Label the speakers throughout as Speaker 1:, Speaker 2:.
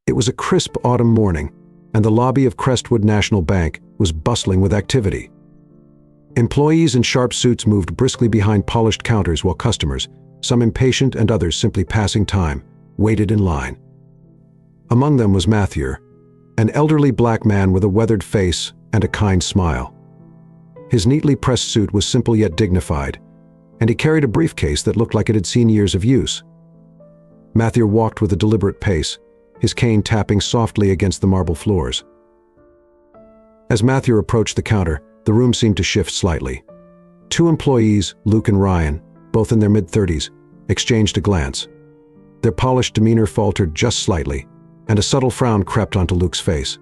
Speaker 1: It was a crisp autumn morning, and the lobby of Crestwood National Bank was bustling with activity. Employees in sharp suits moved briskly behind polished counters while customers, some impatient and others simply passing time, waited in line. Among them was Matthew, an elderly black man with a weathered face and a kind smile. His neatly pressed suit was simple yet dignified, and he carried a briefcase that looked like it had seen years of use. Matthew walked with a deliberate pace, his cane tapping softly against the marble floors. As Matthew approached the counter, the room seemed to shift slightly. Two employees, Luke and Ryan, both in their mid-30s, exchanged a glance. Their polished demeanor faltered just slightly, and a subtle frown crept onto Luke's face.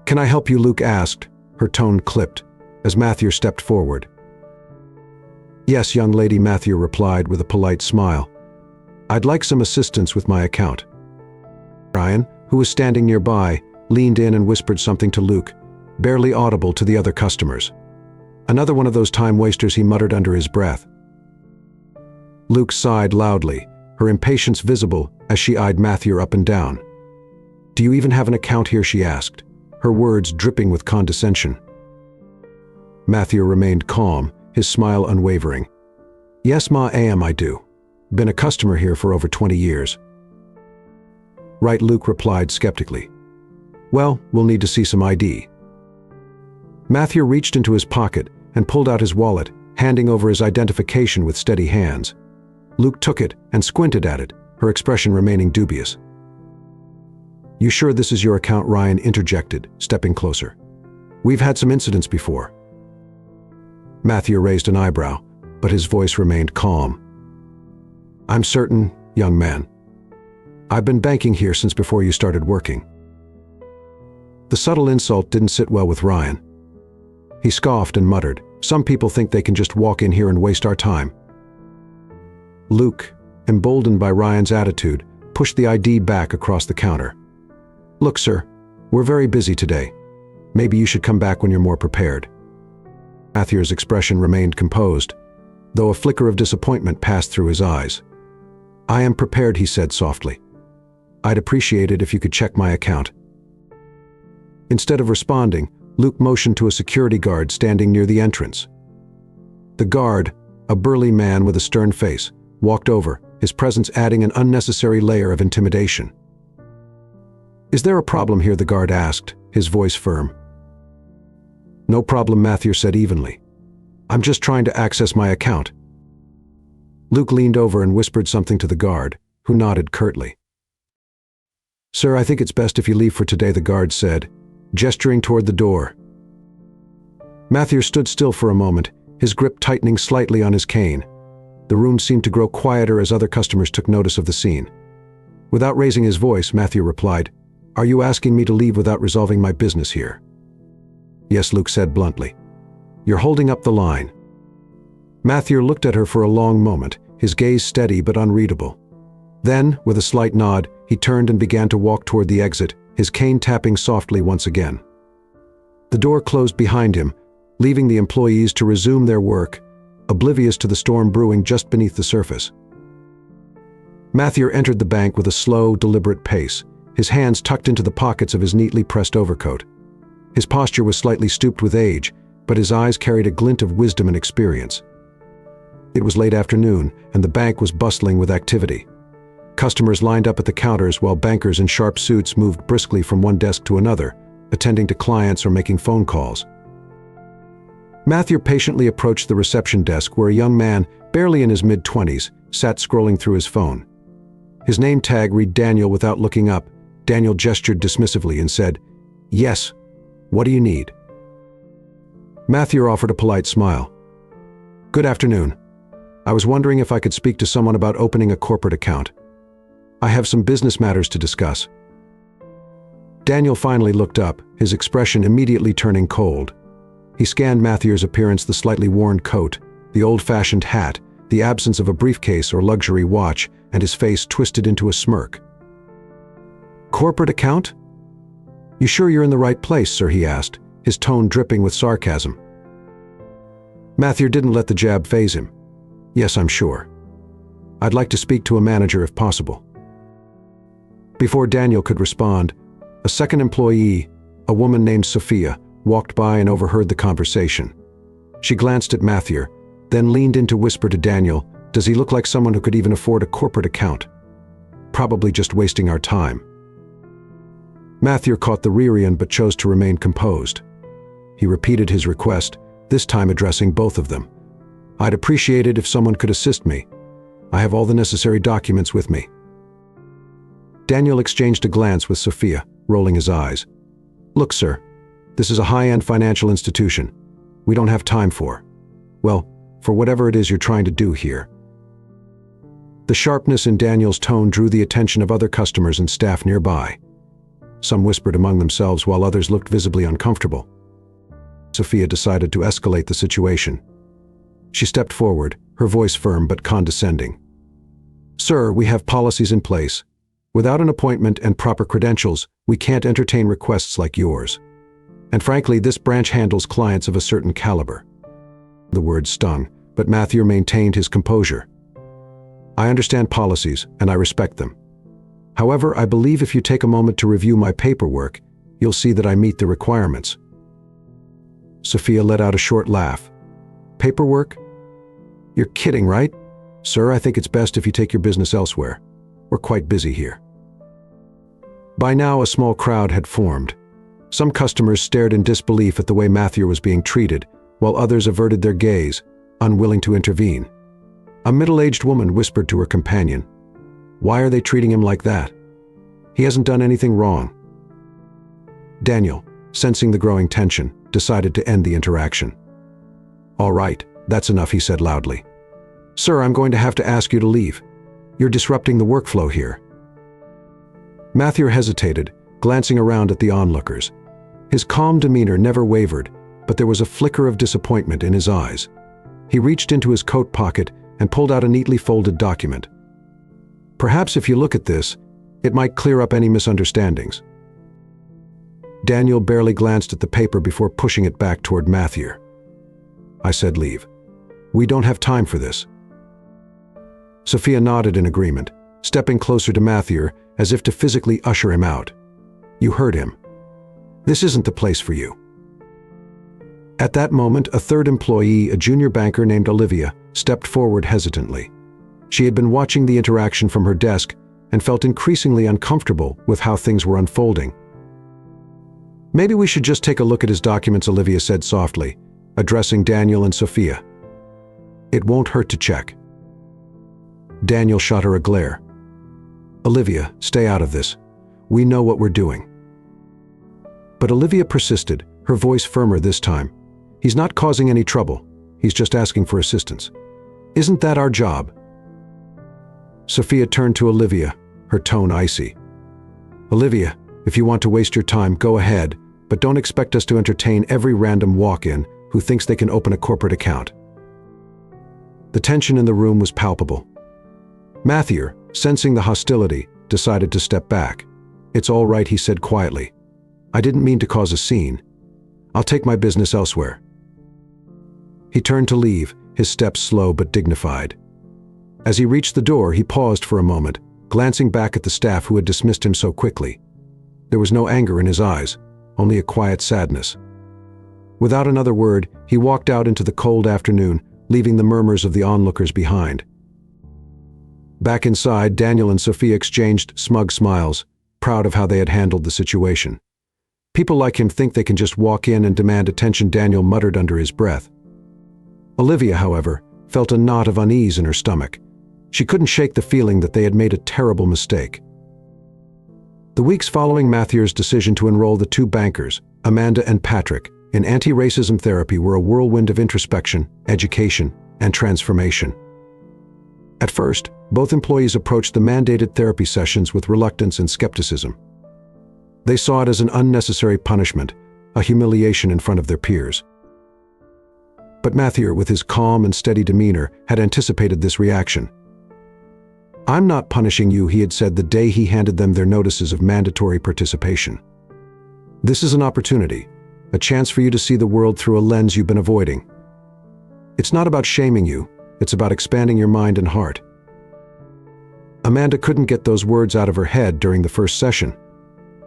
Speaker 1: "Can I help you?" Luke asked, her tone clipped, as Matthew stepped forward. "Yes, young lady," Matthew replied with a polite smile. "I'd like some assistance with my account." Ryan, who was standing nearby, leaned in and whispered something to Luke, barely audible to the other customers. "Another one of those time wasters," he muttered under his breath. Luke sighed loudly, her impatience visible as she eyed Matthew up and down. "Do you even have an account here?" she asked, her words dripping with condescension. Matthew remained calm, his smile unwavering. "Yes, ma'am, I do. Been a customer here for over 20 years. "Right," Luke replied skeptically. "Well, we'll need to see some ID." Matthew reached into his pocket and pulled out his wallet, handing over his identification with steady hands. Luke took it and squinted at it, her expression remaining dubious. "You sure this is your account?" Ryan interjected, stepping closer. "We've had some incidents before." Matthew raised an eyebrow, but his voice remained calm. "I'm certain, young man. I've been banking here since before you started working." The subtle insult didn't sit well with Ryan. He scoffed and muttered, "Some people think they can just walk in here and waste our time." Luke, emboldened by Ryan's attitude, pushed the ID back across the counter. "Look, sir, we're very busy today. Maybe you should come back when you're more prepared." Matthew's expression remained composed, though a flicker of disappointment passed through his eyes. "I am prepared," he said softly. "I'd appreciate it if you could check my account." Instead of responding, Luke motioned to a security guard standing near the entrance. The guard, a burly man with a stern face, walked over, his presence adding an unnecessary layer of intimidation. "Is there a problem here?" the guard asked, his voice firm. "No problem," Matthew said evenly. "I'm just trying to access my account." Luke leaned over and whispered something to the guard, who nodded curtly. "Sir, I think it's best if you leave for today," the guard said, gesturing toward the door. Matthew stood still for a moment, his grip tightening slightly on his cane. The room seemed to grow quieter as other customers took notice of the scene. Without raising his voice, Matthew replied, "Are you asking me to leave without resolving my business here?" "Yes," Luke said bluntly. "You're holding up the line." Matthew looked at her for a long moment, his gaze steady but unreadable. Then, with a slight nod, he turned and began to walk toward the exit, his cane tapping softly once again. The door closed behind him, leaving the employees to resume their work, oblivious to the storm brewing just beneath the surface. Matthew entered the bank with a slow, deliberate pace, his hands tucked into the pockets of his neatly pressed overcoat. His posture was slightly stooped with age, but his eyes carried a glint of wisdom and experience. It was late afternoon, and the bank was bustling with activity. Customers lined up at the counters while bankers in sharp suits moved briskly from one desk to another, attending to clients or making phone calls. Matthew patiently approached the reception desk where a young man, barely in his mid-20s, sat scrolling through his phone. His name tag read Daniel. Without looking up, Daniel gestured dismissively and said, "Yes, what do you need?" Matthew offered a polite smile. "Good afternoon. I was wondering if I could speak to someone about opening a corporate account. I have some business matters to discuss." Daniel finally looked up, his expression immediately turning cold. He scanned Matthew's appearance, the slightly worn coat, the old-fashioned hat, the absence of a briefcase or luxury watch, and his face twisted into a smirk. "Corporate account? You sure you're in the right place, sir?" he asked, his tone dripping with sarcasm. Matthew didn't let the jab faze him. "Yes, I'm sure. I'd like to speak to a manager if possible." Before Daniel could respond, a second employee, a woman named Sophia, walked by and overheard the conversation. She glanced at Matthew, then leaned in to whisper to Daniel, "Does he look like someone who could even afford a corporate account? Probably just wasting our time." Matthew caught the rear end but chose to remain composed. He repeated his request, this time addressing both of them. "I'd appreciate it if someone could assist me. I have all the necessary documents with me." Daniel exchanged a glance with Sophia, rolling his eyes. "Look, sir, this is a high-end financial institution. We don't have time for whatever it is you're trying to do here." The sharpness in Daniel's tone drew the attention of other customers and staff nearby. Some whispered among themselves while others looked visibly uncomfortable. Sophia decided to escalate the situation. She stepped forward, her voice firm but condescending. "Sir, we have policies in place. Without an appointment and proper credentials, we can't entertain requests like yours. And frankly, this branch handles clients of a certain caliber." The words stung, but Matthew maintained his composure. "I understand policies, and I respect them. However, I believe if you take a moment to review my paperwork, you'll see that I meet the requirements." Sophia let out a short laugh. "Paperwork? You're kidding, right? Sir, I think it's best if you take your business elsewhere. We're quite busy here." By now, a small crowd had formed. Some customers stared in disbelief at the way Matthew was being treated, while others averted their gaze, unwilling to intervene. A middle-aged woman whispered to her companion, "Why are they treating him like that? He hasn't done anything wrong." Daniel, sensing the growing tension, decided to end the interaction. "All right, that's enough," he said loudly. "Sir, I'm going to have to ask you to leave. You're disrupting the workflow here." Matthew hesitated, glancing around at the onlookers. His calm demeanor never wavered, but there was a flicker of disappointment in his eyes. He reached into his coat pocket and pulled out a neatly folded document. "Perhaps if you look at this, it might clear up any misunderstandings." Daniel barely glanced at the paper before pushing it back toward Matthew. "I said leave. We don't have time for this." Sophia nodded in agreement, stepping closer to Matthew as if to physically usher him out. "You heard him. This isn't the place for you." At that moment, a third employee, a junior banker named Olivia, stepped forward hesitantly. She had been watching the interaction from her desk and felt increasingly uncomfortable with how things were unfolding. "Maybe we should just take a look at his documents," Olivia said softly, addressing Daniel and Sophia. "It won't hurt to check." Daniel shot her a glare. "Olivia, stay out of this. We know what we're doing." But Olivia persisted, her voice firmer this time. "He's not causing any trouble. He's just asking for assistance. Isn't that our job?" Sophia turned to Olivia, her tone icy. "Olivia, if you want to waste your time, go ahead, but don't expect us to entertain every random walk-in who thinks they can open a corporate account." The tension in the room was palpable. Matthew, sensing the hostility, decided to step back. "It's all right," he said quietly. "I didn't mean to cause a scene. I'll take my business elsewhere." He turned to leave, his steps slow but dignified. As he reached the door, he paused for a moment, glancing back at the staff who had dismissed him so quickly. There was no anger in his eyes, only a quiet sadness. Without another word, he walked out into the cold afternoon, leaving the murmurs of the onlookers behind. Back inside, Daniel and Sophia exchanged smug smiles, proud of how they had handled the situation. "People like him think they can just walk in and demand attention," Daniel muttered under his breath. Olivia, however, felt a knot of unease in her stomach. She couldn't shake the feeling that they had made a terrible mistake. The weeks following Matthew's decision to enroll the two bankers, Amanda and Patrick, in anti-racism therapy were a whirlwind of introspection, education, and transformation. At first, both employees approached the mandated therapy sessions with reluctance and skepticism. They saw it as an unnecessary punishment, a humiliation in front of their peers. But Matthew, with his calm and steady demeanor, had anticipated this reaction. "I'm not punishing you," he had said the day he handed them their notices of mandatory participation. "This is an opportunity, a chance for you to see the world through a lens you've been avoiding. It's not about shaming you, it's about expanding your mind and heart." Amanda couldn't get those words out of her head during the first session.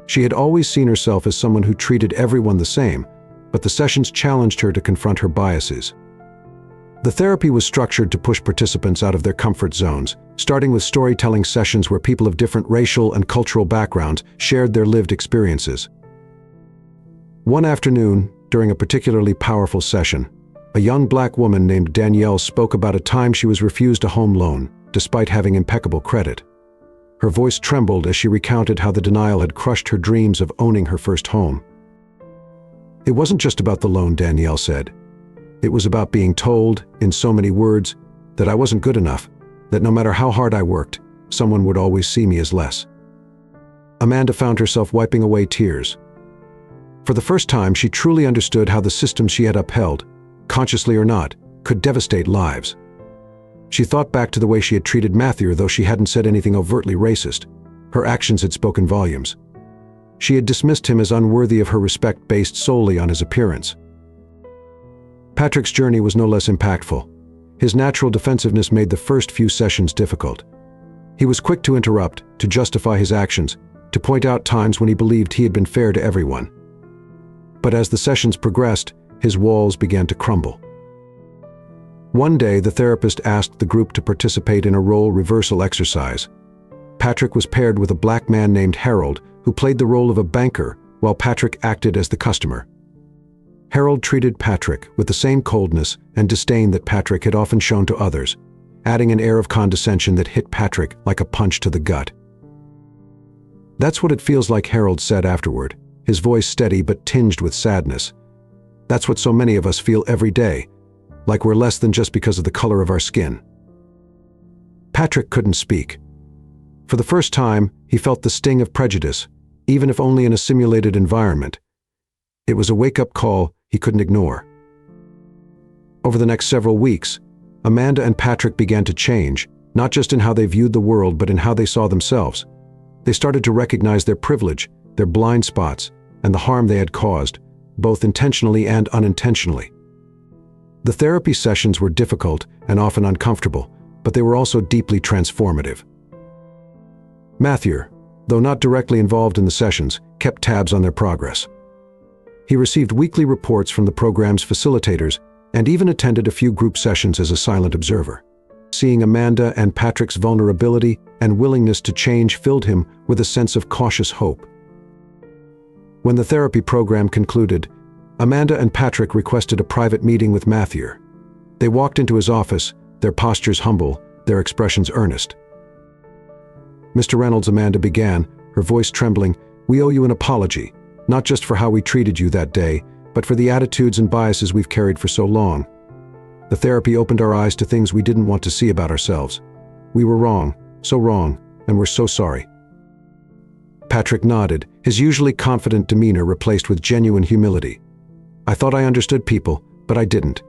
Speaker 1: She had always seen herself as someone who treated everyone the same, but the sessions challenged her to confront her biases. The therapy was structured to push participants out of their comfort zones, starting with storytelling sessions where people of different racial and cultural backgrounds shared their lived experiences. One afternoon, during a particularly powerful session, a young black woman named Danielle spoke about a time she was refused a home loan, despite having impeccable credit. Her voice trembled as she recounted how the denial had crushed her dreams of owning her first home. It wasn't just about the loan, Danielle said. It was about being told, in so many words, that I wasn't good enough, that no matter how hard I worked, someone would always see me as less. Amanda found herself wiping away tears. For the first time, she truly understood how the system she had upheld, consciously or not, could devastate lives. She thought back to the way she had treated Matthew, though she hadn't said anything overtly racist. Her actions had spoken volumes. She had dismissed him as unworthy of her respect based solely on his appearance. Patrick's journey was no less impactful. His natural defensiveness made the first few sessions difficult. He was quick to interrupt, to justify his actions, to point out times when he believed he had been fair to everyone. But as the sessions progressed, his walls began to crumble. One day, the therapist asked the group to participate in a role reversal exercise. Patrick was paired with a black man named Harold, who played the role of a banker, while Patrick acted as the customer. Harold treated Patrick with the same coldness and disdain that Patrick had often shown to others, adding an air of condescension that hit Patrick like a punch to the gut. "That's what it feels like," Harold said afterward, his voice steady but tinged with sadness. "That's what so many of us feel every day, like we're less than just because of the color of our skin." Patrick couldn't speak. For the first time, he felt the sting of prejudice, even if only in a simulated environment. It was a wake-up call he couldn't ignore. Over the next several weeks, Amanda and Patrick began to change, not just in how they viewed the world, but in how they saw themselves. They started to recognize their privilege, their blind spots, and the harm they had caused, both intentionally and unintentionally. The therapy sessions were difficult and often uncomfortable, but they were also deeply transformative. Matthew, though not directly involved in the sessions, kept tabs on their progress. He received weekly reports from the program's facilitators and even attended a few group sessions as a silent observer. Seeing Amanda and Patrick's vulnerability and willingness to change filled him with a sense of cautious hope. When the therapy program concluded, Amanda and Patrick requested a private meeting with Matthew. They walked into his office, their postures humble, their expressions earnest. "Mr. Reynolds," Amanda began, her voice trembling, "we owe you an apology, not just for how we treated you that day, but for the attitudes and biases we've carried for so long. The therapy opened our eyes to things we didn't want to see about ourselves. We were wrong, and we're so sorry." Patrick nodded, his usually confident demeanor replaced with genuine humility. "I thought I understood people, but I didn't.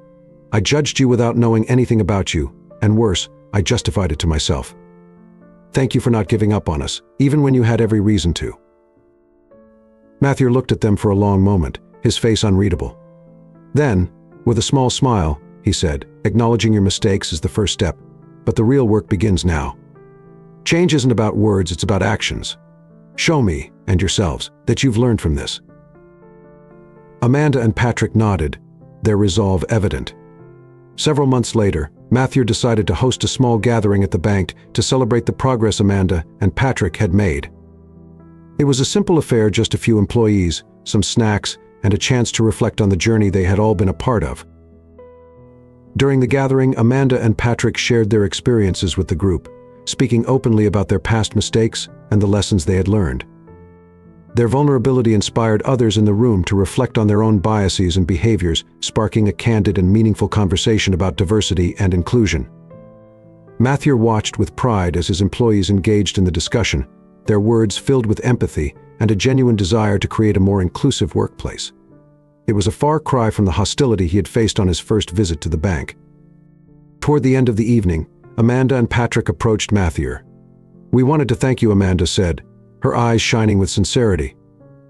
Speaker 1: I judged you without knowing anything about you, and worse, I justified it to myself. Thank you for not giving up on us, even when you had every reason to." Matthew looked at them for a long moment, his face unreadable. Then, with a small smile, he said, "Acknowledging your mistakes is the first step, but the real work begins now. Change isn't about words, it's about actions. Show me, and yourselves, that you've learned from this." Amanda and Patrick nodded, their resolve evident. Several months later, Matthew decided to host a small gathering at the bank to celebrate the progress Amanda and Patrick had made. It was a simple affair, just a few employees, some snacks, and a chance to reflect on the journey they had all been a part of. During the gathering, Amanda and Patrick shared their experiences with the group, speaking openly about their past mistakes and the lessons they had learned. Their vulnerability inspired others in the room to reflect on their own biases and behaviors, sparking a candid and meaningful conversation about diversity and inclusion. Matthew watched with pride as his employees engaged in the discussion, their words filled with empathy and a genuine desire to create a more inclusive workplace. It was a far cry from the hostility he had faced on his first visit to the bank. Toward the end of the evening, Amanda and Patrick approached Matthew. "We wanted to thank you," Amanda said, her eyes shining with sincerity.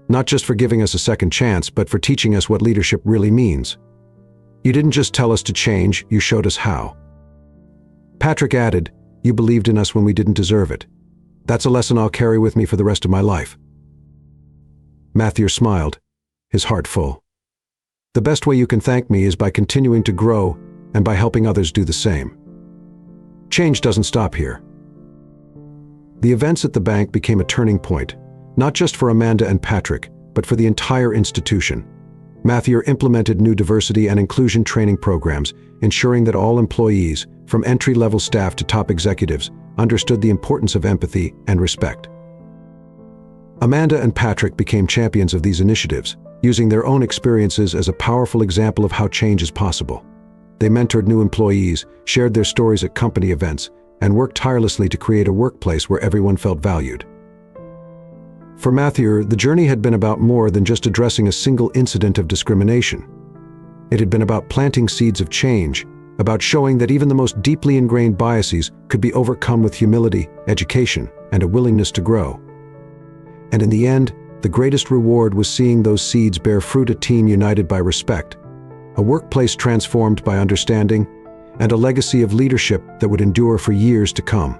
Speaker 1: "Not just for giving us a second chance, but for teaching us what leadership really means. You didn't just tell us to change, you showed us how." Patrick added, You believed in us when we didn't deserve it. That's a lesson I'll carry with me for the rest of my life." Matthew smiled, his heart full. "The best way you can thank me is by continuing to grow and by helping others do the same." Change doesn't stop here. The events at the bank became a turning point, not just for Amanda and Patrick, but for the entire institution. Matthew implemented new diversity and inclusion training programs, ensuring that all employees, from entry-level staff to top executives, understood the importance of empathy and respect. Amanda and Patrick became champions of these initiatives, using their own experiences as a powerful example of how change is possible. They mentored new employees, shared their stories at company events, and worked tirelessly to create a workplace where everyone felt valued. For Matthew, the journey had been about more than just addressing a single incident of discrimination. It had been about planting seeds of change, about showing that even the most deeply ingrained biases could be overcome with humility, education, and a willingness to grow. And in the end, the greatest reward was seeing those seeds bear fruit, a team united by respect, a workplace transformed by understanding, and a legacy of leadership that would endure for years to come.